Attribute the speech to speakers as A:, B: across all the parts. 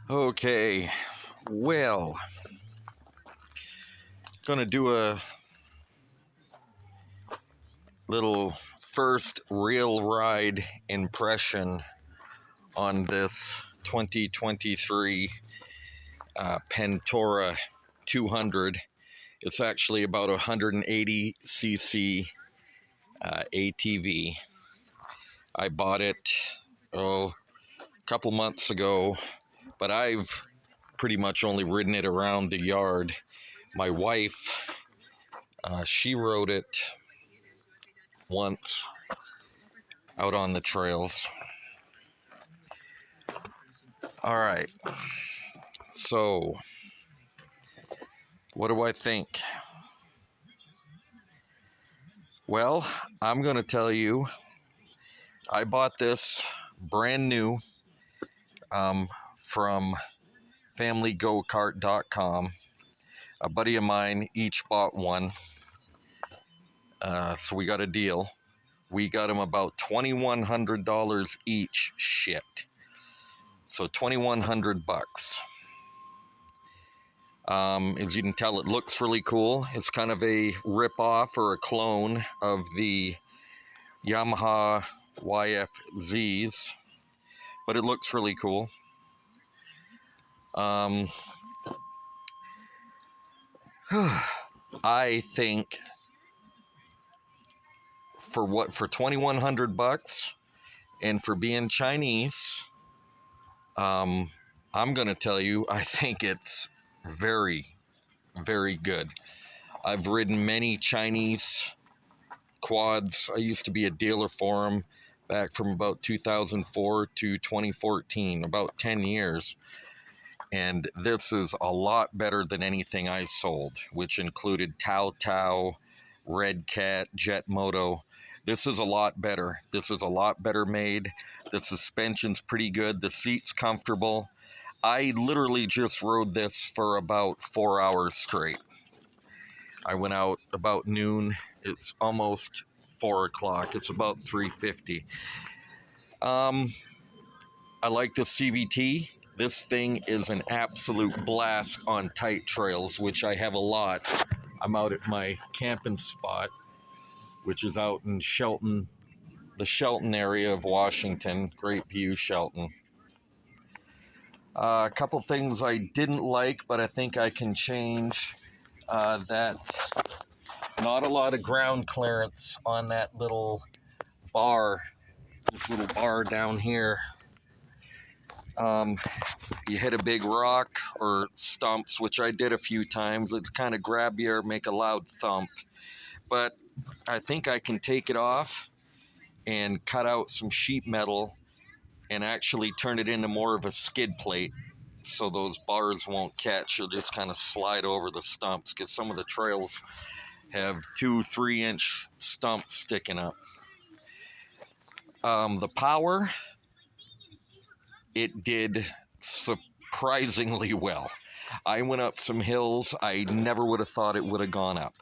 A: Okay, well, gonna do a little first real ride impression on this 2023 Pentora 200. It's actually about 180cc ATV. I bought it a couple months ago, but I've pretty much only ridden it around the yard. My wife, she rode it once out on the trails. All right, so what do I think? Well, I'm going to tell you, I bought this brand new from familygokart.com. A buddy of mine each bought one, so we got a deal. We got them about $2,100 each shipped, so $2,100. As you can tell, it looks really cool. It's kind of a rip-off or a clone of the Yamaha YFZs, but it looks really cool. I think for $2,100 and for being Chinese, I'm gonna tell you, I think it's very, very good. I've ridden many Chinese quads. I used to be a dealer for them back from about 2004 to 2014, about 10 years. And this is a lot better than anything I sold, which included Tao Tao, Red Cat, Jet Moto. This is a lot better. This is a lot better made. The suspension's pretty good. The seat's comfortable. I literally just rode this for about 4 hours straight. I went out about noon. It's almost 4 o'clock. It's about 3:50. I like the CVT. This thing is an absolute blast on tight trails, which I have a lot. I'm out at my camping spot, which is out in Shelton, the Shelton area of Washington. Great view, Shelton. A couple things I didn't like, but I think I can change. That not a lot of ground clearance on that little bar, this little bar down here. You hit a big rock or stumps, which I did a few times, it kind of grab you or make a loud thump. But I think I can take it off and cut out some sheet metal and actually turn it into more of a skid plate so those bars won't catch. You'll just kind of slide over the stumps, because some of the trails have 2-3 inch stumps sticking up. The power, it did surprisingly well. I went up some hills I never would have thought it would have gone up.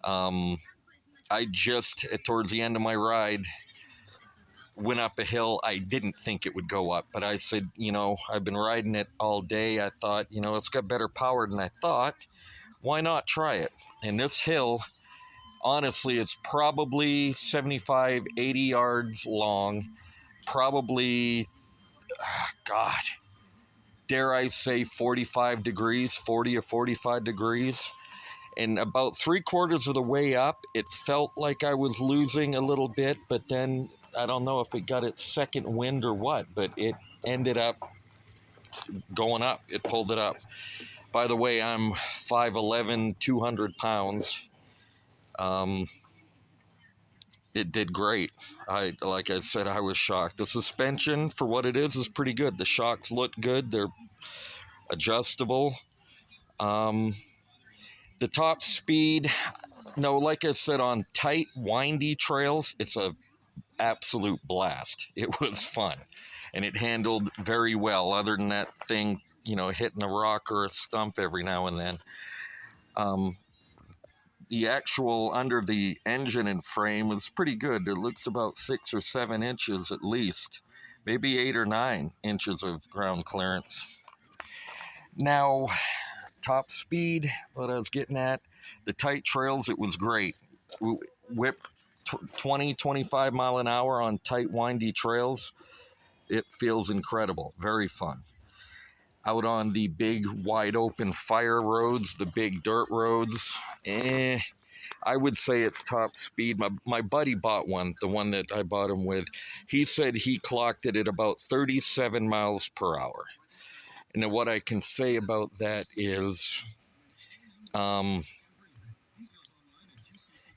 A: I just, towards the end of my ride, went up a hill I didn't think it would go up, but I said, I've been riding it all day. I thought, it's got better power than I thought. Why not try it? And this hill, honestly, it's probably 75, 80 yards long, probably, God, dare I say 45 degrees, 40 or 45 degrees. And about 3/4 of the way up, it felt like I was losing a little bit, but then I don't know if it got its second wind or what, but it ended up going up. It pulled it up. By the way, I'm 5'11", 200 pounds. It did great. Like I said, I was shocked. The suspension, for what it is pretty good. The shocks look good. They're adjustable. The top speed, no, like I said, on tight, windy trails, it's a absolute blast. It was fun, and it handled very well, other than that thing, hitting a rock or a stump every now and then. The actual under the engine and frame is pretty good. It looks about 6 or 7 inches at least, maybe 8 or 9 inches of ground clearance. Now, top speed, what I was getting at, the tight trails, it was great. Whip 20, 25 mile an hour on tight, windy trails. It feels incredible. Very fun. Out on the big, wide open fire roads, the big dirt roads, I would say it's top speed. My buddy bought one, the one that I bought him with. He said he clocked it at about 37 miles per hour. And what I can say about that is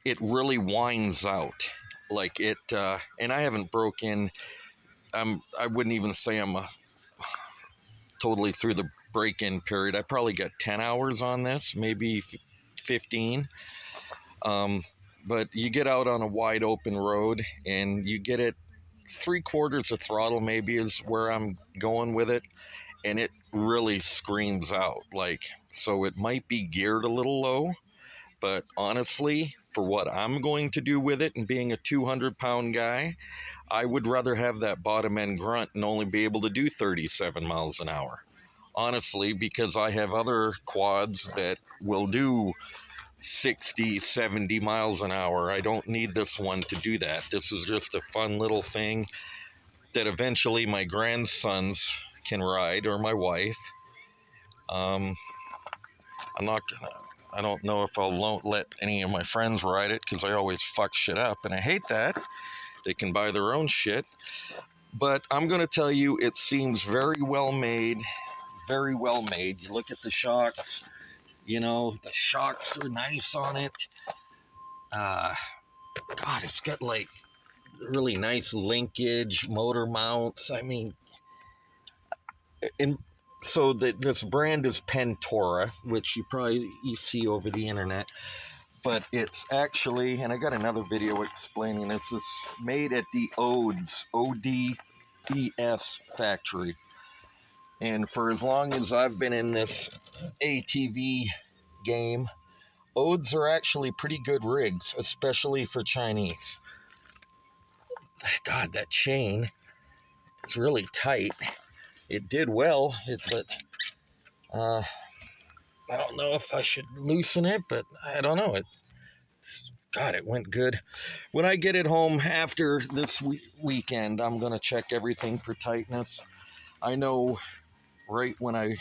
A: it really winds out. Like it, and I haven't broken, I wouldn't even say I'm totally through the break-in period. I probably got 10 hours on this, maybe 15. But you get out on a wide open road and you get it 3/4 of throttle, maybe is where I'm going with it, and it really screams out. Like, so it might be geared a little low, but honestly, for what I'm going to do with it and being a 200-pound guy, I would rather have that bottom end grunt and only be able to do 37 miles an hour. Honestly, because I have other quads that will do 60, 70 miles an hour. I don't need this one to do that. This is just a fun little thing that eventually my grandsons can ride, or my wife. I'm not gonna, I don't know if I'll let any of my friends ride it because I always fuck shit up, and I hate that. They can buy their own shit. But I'm going to tell you, it seems very well made. Very well made. You look at the shocks, you know, the shocks are nice on it. God, it's got like really nice linkage, motor mounts. I mean, and so this brand is Pentora, which you see over the internet. But it's actually, and I got another video explaining this, is made at the Odes, ODES factory. And for as long as I've been in this ATV game, Odes are actually pretty good rigs, especially for Chinese. God, that chain, it's really tight. It did well, but I don't know if I should loosen it, but I don't know. God, it went good. When I get it home after this weekend, I'm going to check everything for tightness. I know right when I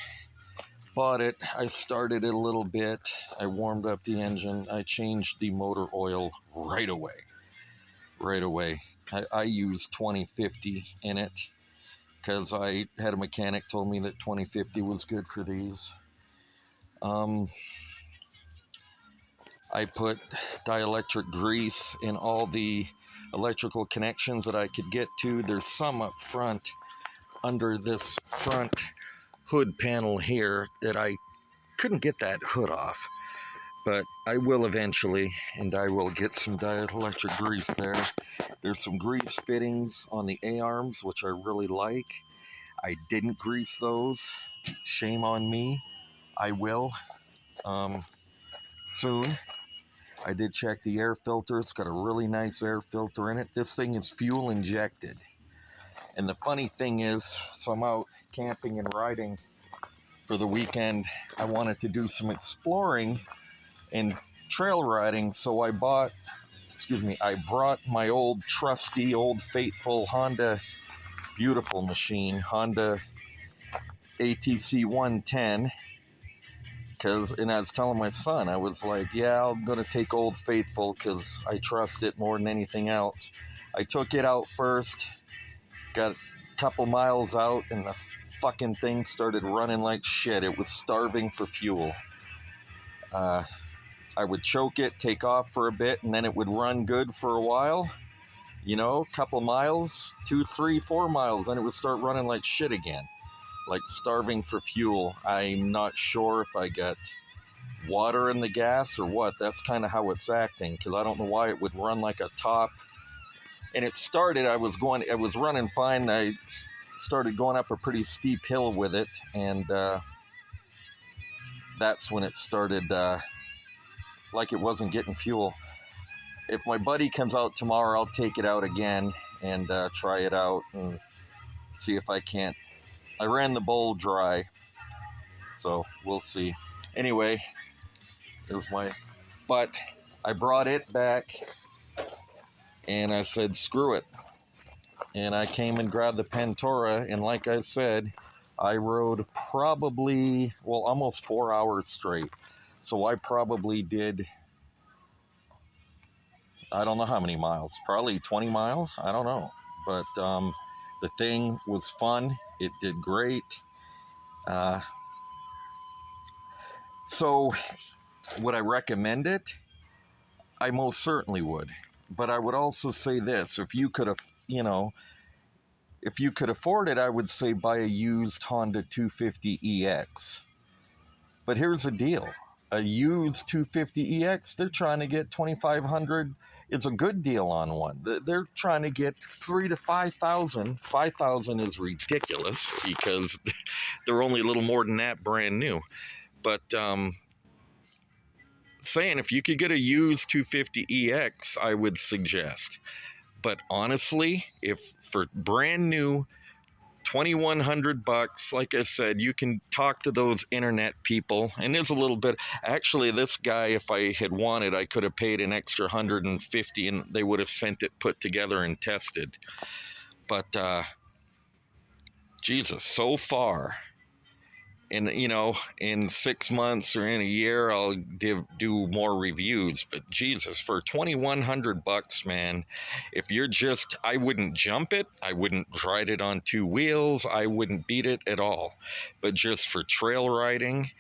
A: bought it, I started it a little bit. I warmed up the engine. I changed the motor oil right away. Right away. I used 2050 in it because I had a mechanic told me that 2050 was good for these. I put dielectric grease in all the electrical connections that I could get to. There's some up front under this front hood panel here that I couldn't get that hood off, but I will eventually, and I will get some dielectric grease there. There's some grease fittings on the A-arms, which I really like. I didn't grease those. Shame on me. I will soon. I did check the air filter. It's got a really nice air filter in it. This thing is fuel injected. And the funny thing is, so I'm out camping and riding for the weekend. I wanted to do some exploring and trail riding, so I brought my old trusty, old faithful Honda, beautiful machine, Honda ATC 110. And I was telling my son, I was like, yeah, I'm going to take Old Faithful because I trust it more than anything else. I took it out first, got a couple miles out, and the fucking thing started running like shit. It was starving for fuel. I would choke it, take off for a bit, and then it would run good for a while. You know, a couple miles, 2, 3, 4 miles, then it would start running like shit again. Like starving for fuel. I'm not sure if I got water in the gas or what. That's kind of how it's acting, because I don't know why it would run like a top. And it started, I was running fine. I started going up a pretty steep hill with it, and that's when it started like it wasn't getting fuel. If my buddy comes out tomorrow, I'll take it out again and try it out and see if I can't. I ran the bowl dry So we'll see. Anyway, but I brought it back and I said, screw it. And I came and grabbed the Pentora, and like I said, I rode probably, well, almost 4 hours straight. So I probably did, I don't know how many miles, probably 20 miles, I don't know. But the thing was fun, it did great. So would I recommend it? I most certainly would. But I would also say this, if you could have, if you could afford it, I would say buy a used Honda 250EX. But here's the deal. A used 250EX, they're trying to get 2,500. It's a good deal on one. They're trying to get 3,000 to 5,000. 5,000 is ridiculous because they're only a little more than that brand new. But saying if you could get a used 250EX, I would suggest. But honestly, if for brand new, 2,100 bucks, like I said, you can talk to those internet people, and there's a little bit. Actually, this guy, if I had wanted, I could have paid an extra 150 and they would have sent it put together and tested. But Jesus, so far, and in 6 months or in a year, I'll do more reviews. But Jesus, for 2,100 bucks, man, if you're just, I wouldn't jump it, I wouldn't ride it on two wheels, I wouldn't beat it at all. But just for trail riding,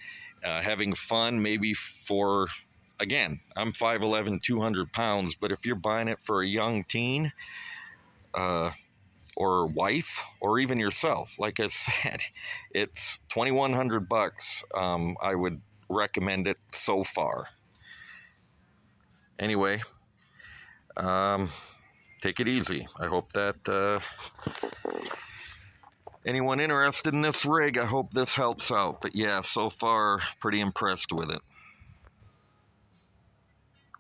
A: having fun, maybe for, again, I'm 5'11", 200 pounds, but if you're buying it for a young teen, or wife, or even yourself, like I said, it's 2,100 bucks. I would recommend it so far. Anyway, take it easy. I hope that anyone interested in this rig, I hope this helps out. But yeah, so far, pretty impressed with it.